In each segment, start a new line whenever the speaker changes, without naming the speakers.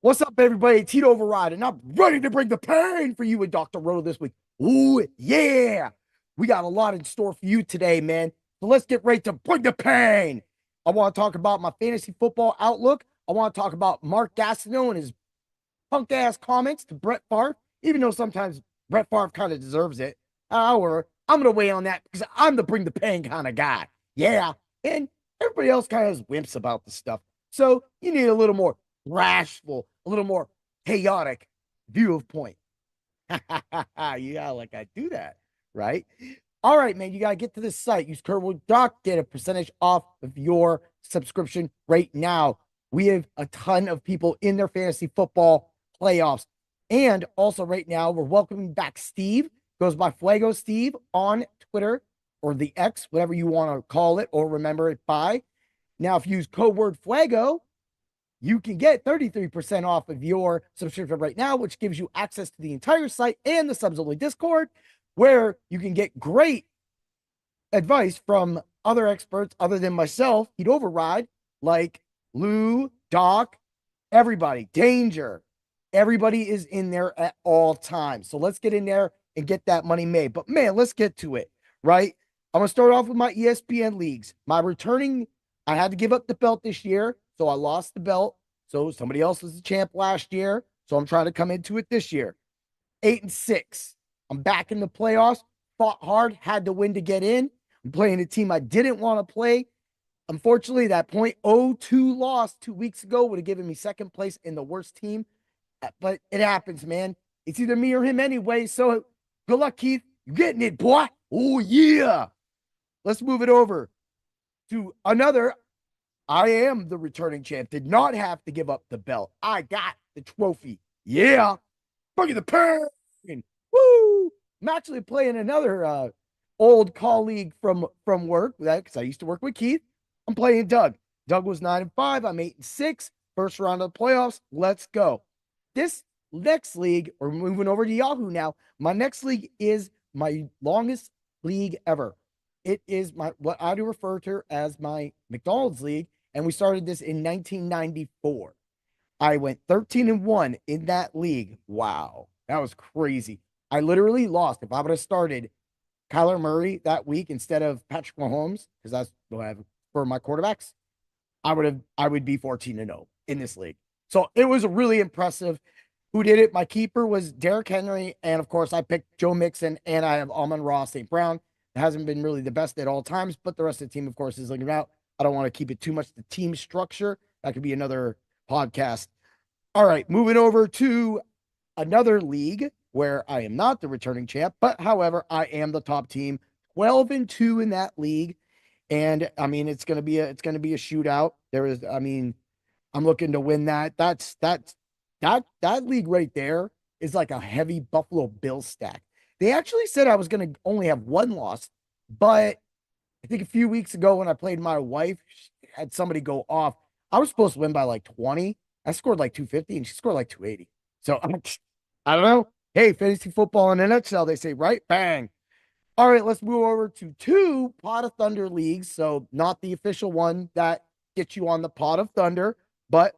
What's up, everybody? Tito Override, and I'm ready to bring the pain for you and Dr. Roto this week. Ooh, yeah. We got a lot in store for you today, man. So let's get ready to bring the pain. I want to talk about my fantasy football outlook. I want to talk about Mark Gastineau and his punk ass comments to Brett Farve, even though sometimes Brett Farve kind of deserves it. However, I'm going to weigh on that because I'm the bring the pain kind of guy. Yeah. And everybody else kind of has wimps about this stuff. So you need a little more rashful, a little more chaotic view of point. Yeah, like I do that, right? All right, man, you got to get to this site. Use code word doc, get a percentage off of your subscription right now. We have a ton of people in their fantasy football playoffs. And also right now, we're welcoming back Steve. Goes by Fuego Steve on Twitter or the X, whatever you want to call it or remember it by. Now, if you use code word Fuego, you can get 33% off of your subscription right now, which gives you access to the entire site and the subs only Discord, where you can get great advice from other experts other than myself. He'd override like Lou, Doc, everybody, Danger. Everybody is in there at all times. So let's get in there and get that money made. But man, let's get to it, right? I'm going to start off with my ESPN leagues. My returning, I had to give up the belt this year. So I lost the belt. So somebody else was the champ last year. So I'm trying to come into it this year. 8-6. I'm back in the playoffs. Fought hard, had to win to get in. I'm playing a team I didn't want to play. Unfortunately, that .02 loss 2 weeks ago would have given me second place in the worst team. But it happens, man. It's either me or him anyway. So good luck, Keith. You getting it, boy? Oh, yeah. Let's move it over to another. I am the returning champ. Did not have to give up the belt. I got the trophy. Yeah. Bring the pain. Woo. I'm actually playing another old colleague from work because I used to work with Keith. I'm playing Doug. Doug was 9-5. I'm 8-6. First round of the playoffs. Let's go. This next league, we're moving over to Yahoo now. My next league is my longest league ever. It is my what I do refer to as my McDonald's league, and we started this in 1994. I went 13-1 in that league. Wow, that was crazy. I literally lost. If I would have started Kyler Murray that week instead of Patrick Mahomes, because that's what I have for my quarterbacks, I would be 14-0 in this league. So it was really impressive. Who did it? My keeper was Derrick Henry, and of course I picked Joe Mixon, and I have Amon-Ra St. Brown. It hasn't been really the best at all times, but the rest of the team, of course, is looking out. I don't want to keep it too much the team structure. That could be another podcast. All right, moving over to another league where I am not the returning champ, but however, I am the top team, 12-2 in that league. And I mean, it's gonna be a shootout. I'm looking to win that. That league right there is like a heavy Buffalo Bills stack. They actually said I was gonna only have one loss, but I think a few weeks ago when I played my wife, she had somebody go off. I was supposed to win by like 20. I scored like 250 and she scored like 280. So I don't know. Hey, fantasy football in a nutshell, they say, right? Bang. All right, let's move over to two Pot of Thunder leagues. So not the official one that gets you on the Pot of Thunder, but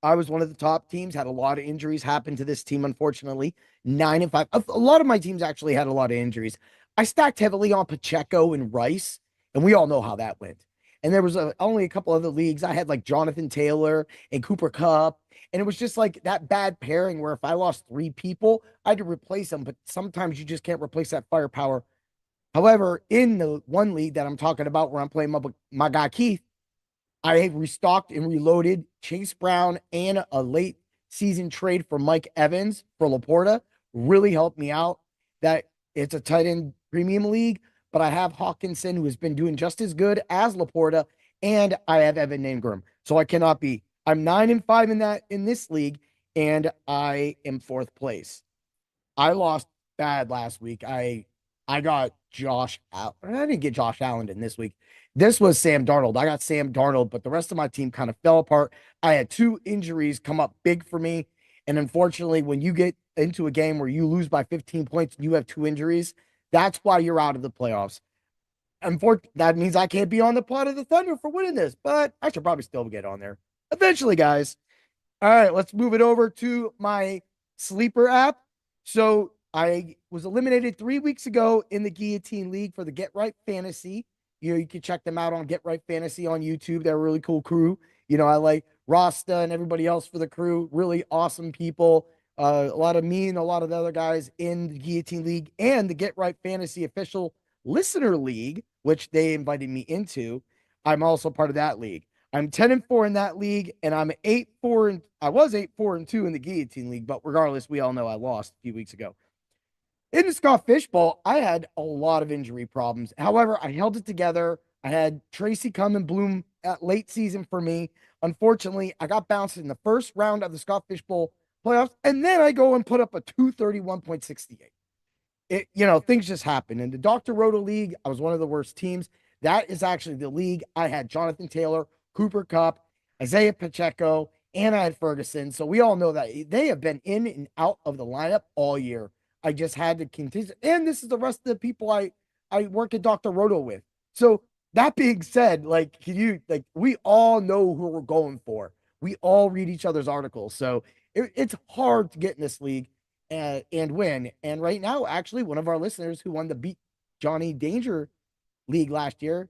I was one of the top teams, had a lot of injuries happen to this team, unfortunately. 9-5. A lot of my teams actually had a lot of injuries. I stacked heavily on Pacheco and Rice, and we all know how that went. And there was only a couple other leagues. I had like Jonathan Taylor and Cooper Kupp. And it was just like that bad pairing where if I lost three people, I had to replace them. But sometimes you just can't replace that firepower. However, in the one league that I'm talking about where I'm playing my guy Keith, I restocked and reloaded Chase Brown and a late season trade for Mike Evans for Laporta. Really helped me out. That it's a tight end premium league, but I have Hawkinson who has been doing just as good as Laporta, and I have Evan Ingram. So I cannot be. I'm 9-5 in this league, and I am fourth place. I lost bad last week. I got Josh Allen. I didn't get Josh Allen in this week. This was Sam Darnold. I got Sam Darnold, but the rest of my team kind of fell apart. I had two injuries come up big for me. And unfortunately, when you get into a game where you lose by 15 points and you have two injuries, that's why you're out of the playoffs. Unfortunately, that means I can't be on the Pot of the Thunder for winning this, but I should probably still get on there eventually, guys. All right, let's move it over to my sleeper app. So I was eliminated 3 weeks ago in the Guillotine League for the Get Right Fantasy. You can check them out on Get Right Fantasy on YouTube. They're a really cool crew. I like Rasta and everybody else for the crew. Really awesome people. A lot of me and a lot of the other guys in the Guillotine League and the Get Right Fantasy official listener league, which they invited me into. I'm also part of that league. I'm 10-4 in that league, and I'm 8-4 and I was 8-4-2 in the Guillotine League, but regardless, we all know I lost a few weeks ago. In the Scott Fishbowl, I had a lot of injury problems. However, I held it together. I had Tracy come and bloom at late season for me. Unfortunately, I got bounced in the first round of the Scott Fishbowl playoffs, and then I go and put up a 231.68. Things just happen. In the Dr. Roto League, I was one of the worst teams. That is actually the league. I had Jonathan Taylor, Cooper Kupp, Isaiah Pacheco, and I had Ferguson. So we all know that they have been in and out of the lineup all year. I just had to continue. And this is the rest of the people I work at Dr. Roto with. So that being said, we all know who we're going for. We all read each other's articles. So it's hard to get in this league and win. And right now, actually, one of our listeners who won the Beat Johnny Danger League last year,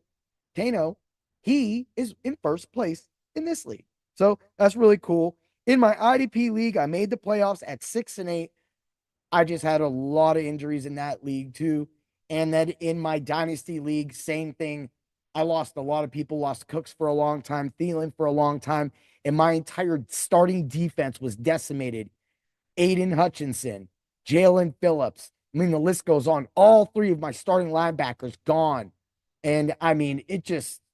Tano, he is in first place in this league. So that's really cool. In my IDP league, I made the playoffs at 6-8. I just had a lot of injuries in that league too. And then in my dynasty league, same thing. I lost a lot of people, lost Cooks for a long time, Thielen for a long time, and my entire starting defense was decimated. Aiden Hutchinson, Jalen Phillips. I mean, the list goes on. All three of my starting linebackers gone. And I mean,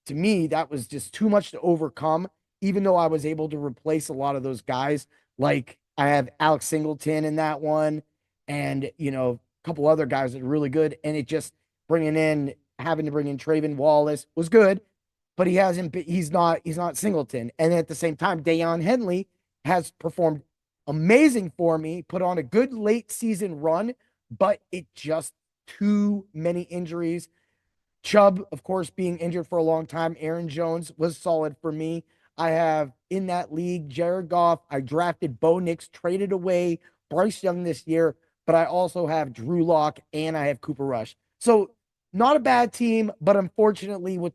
to me, that was just too much to overcome, even though I was able to replace a lot of those guys. Like I have Alex Singleton in that one, and, a couple other guys that are really good. And it just having to bring in Traven Wallace was good, but he's not Singleton. And at the same time, Dayon Henley has performed amazing for me, put on a good late season run, but it just too many injuries. Chubb, of course, being injured for a long time. Aaron Jones was solid for me. I have in that league Jared Goff. I drafted Bo Nix, traded away Bryce Young this year, but I also have Drew Lock and I have Cooper Rush. So not a bad team, but unfortunately with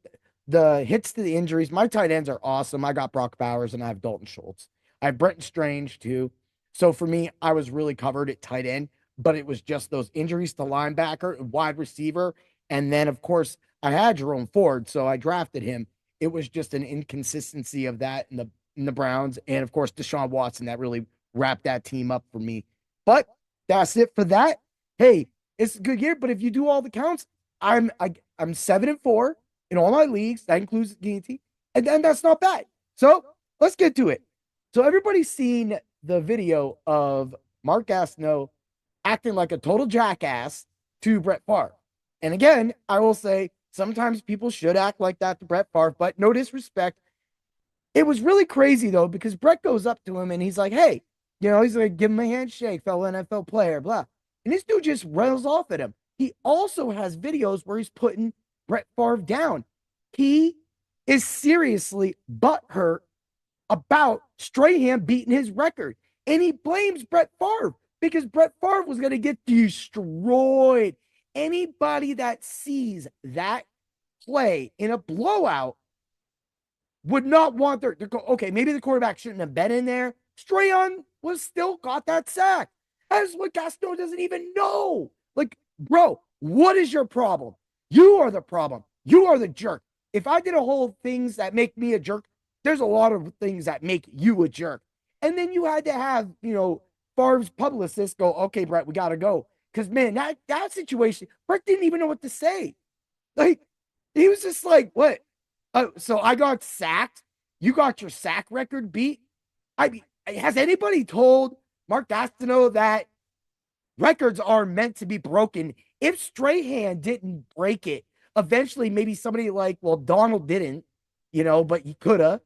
the hits to the injuries, my tight ends are awesome. I got Brock Bowers and I have Dalton Schultz. I have Brenton Strange too. So for me, I was really covered at tight end, but it was just those injuries to linebacker, wide receiver, and then, of course, I had Jerome Ford, so I drafted him. It was just an inconsistency of that in the Browns, and of course, Deshaun Watson that really wrapped that team up for me. But that's it for that. Hey, it's a good year, but if you do all the counts, I'm 7-4 in all my leagues. That includes Guinty, and then that's not bad. So let's get to it. So everybody's seen the video of Mark Gastineau acting like a total jackass to Brett Farve. And again, I will say sometimes people should act like that to Brett Farve, but no disrespect. It was really crazy though, because Brett goes up to him and he's like, hey, he's like, give him a handshake, fellow NFL player, blah. And this dude just rails off at him. He also has videos where he's putting Brett Farve down. He is seriously butthurt about Strahan beating his record. And he blames Brett Farve because Brett Favre was going to get destroyed. Anybody that sees that play in a blowout would not want their okay, maybe the quarterback shouldn't have been in there. Strahan was still got that sack. That's what Gastineau doesn't even know. Like, bro, what is your problem? You are the problem. You are the jerk. If I did a whole things that make me a jerk, there's a lot of things that make you a jerk. And then you had to have, Favre's publicist go, okay, Brett, we got to go. Because, man, that situation, Brett didn't even know what to say. Like, he was just like, what? So I got sacked. You got your sack record beat. I mean, has anybody told Mark Gastineau that records are meant to be broken? If Strahan didn't break it, eventually maybe somebody like, well, Donald didn't, but he could have,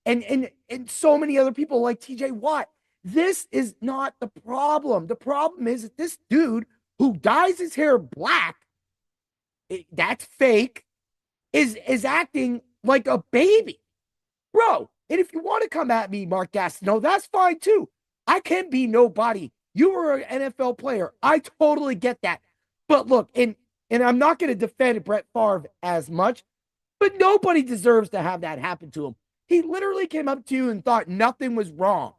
and so many other people like TJ Watt. This is not the problem. The problem is that this dude who dyes his hair black, that's fake, is acting like a baby. Bro, And if you want to come at me, Mark Gastineau, that's fine too. I can be nobody. You were an NFL player. I totally get that. But look, and I'm not going to defend Brett Farve as much, but nobody deserves to have that happen to him. He literally came up to you and thought nothing was wrong.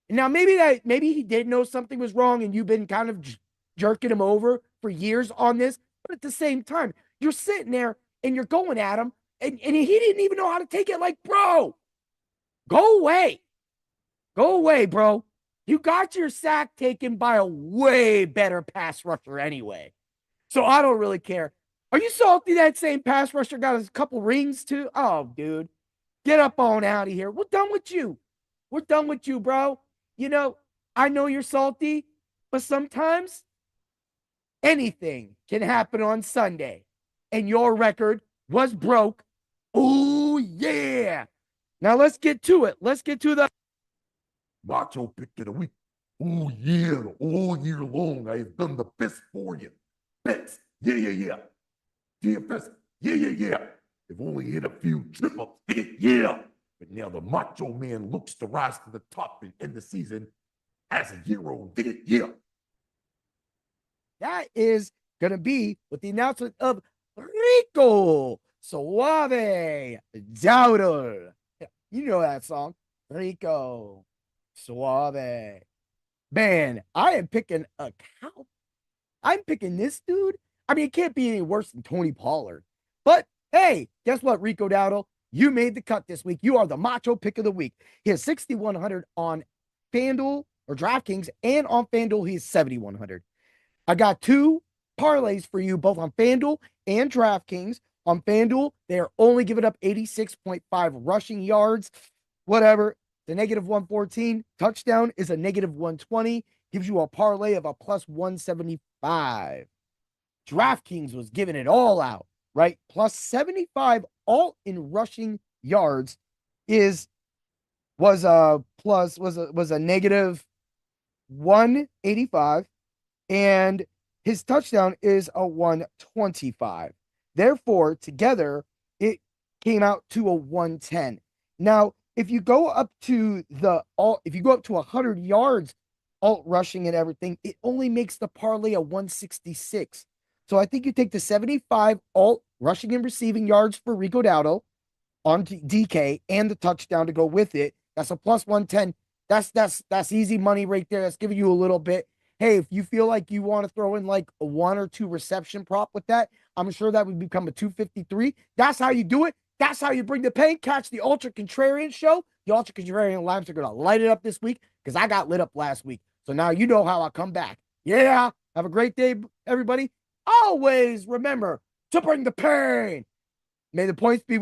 Now, maybe he did know something was wrong and you've been kind of jerking him over for years on this. But at the same time, you're sitting there and you're going at him and he didn't even know how to take it. Like, bro, go away. Go away, bro. You got your sack taken by a way better pass rusher anyway. So I don't really care. Are you salty that same pass rusher got a couple rings too? Oh, dude, get up on out of here. We're done with you. We're done with you, bro. You know, I know you're salty, but sometimes anything can happen on Sunday. And your record was broke. Oh, yeah. Now let's get to it. Let's get to the
Macho pick of the week. Oh, yeah. All year long, I have done the best for you. Best. Yeah, yeah, yeah. DFS. Yeah, yeah, yeah. They've only hit a few trip ups. Yeah. But now the Macho Man looks to rise to the top and end the season as a hero. Did it? Yeah.
that is going to be with the announcement of Rico Suave Dowdle. You know that song. Rico Suave. Man, I am picking a cow. I'm picking this dude. I mean, it can't be any worse than Tony Pollard. But hey, guess what, Rico Dowdle? You made the cut this week. You are the Macho pick of the week. He has 6,100 on FanDuel or DraftKings, and on FanDuel, he's 7,100. I got two parlays for you, both on FanDuel and DraftKings. On FanDuel, they are only giving up 86.5 rushing yards. Whatever. The negative 114 touchdown is a negative 120. Gives you a parlay of a plus 175. DraftKings was giving it all out, right? Plus 75 all in rushing yards was a negative 185, and his touchdown is a 125. Therefore, together it came out to a 110. Now, if you go up to 100 yards alt rushing and everything, it only makes the parlay a 166. So I think you take the 75 alt rushing and receiving yards for Rico Dowdle on DK and the touchdown to go with it. That's a plus 110. That's easy money right there. That's giving you a little bit. Hey, if you feel like you want to throw in like a 1 or 2 reception prop with that, I'm sure that would become a 253. That's how you do it. That's how you bring the pain. Catch the Ultra Contrarian show. The Ultra Contrarian Lives are going to light it up this week because I got lit up last week. So now you know how I come back. Yeah. Have a great day, everybody. Always remember to bring the pain. May the points be